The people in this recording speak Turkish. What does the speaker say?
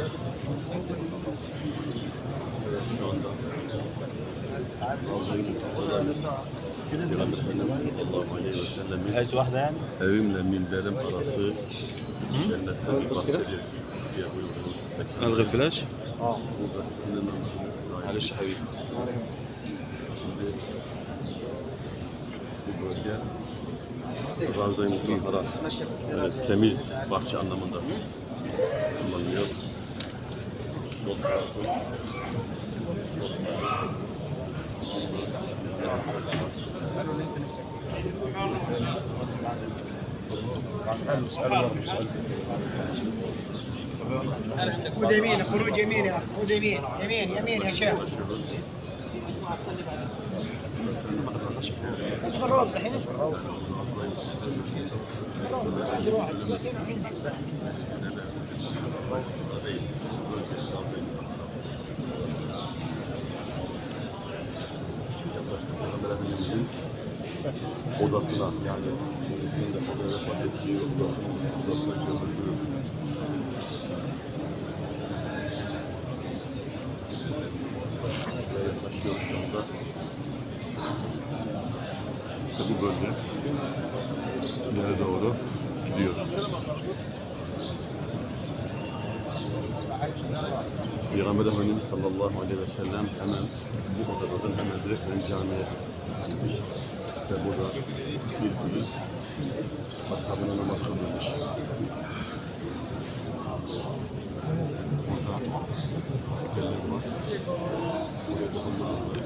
Evet, şu anda Ravza-i Mutahhara'dayız. Peygamber Efendimiz sallallahu aleyhi ve sellem'in evimle minberim arası cennetten bir bahçedir diye buyurdu. الغي الفلاش Burada isminin namazını معلش يا حبيبي. Şimdi bu bölge Ravza-i Mutahhara, evet, temiz bahçe anlamında kullanılıyor. Sol tarafı اسأله اللي انت نفسك اسأله اسأله خذ يمين خروج يمين يا اخي خذ يمين يمين يمين يا شيخ ايش بالروز دحين ايش بالروز Peygamber Efendimizin odasına, yani ismini de vefat ettiği odasına götürülüyor. Yaklaşıyoruz şu anda. İşte bu bölge ileri doğru gidiyor. Peygamber Efendimiz sallallahu aleyhi ve sellem hemen bu odadan hemen direkt camiye gitmiş ve burada bir gün ashabına namaz kılmış. Burada askerler var. Burada onlar var.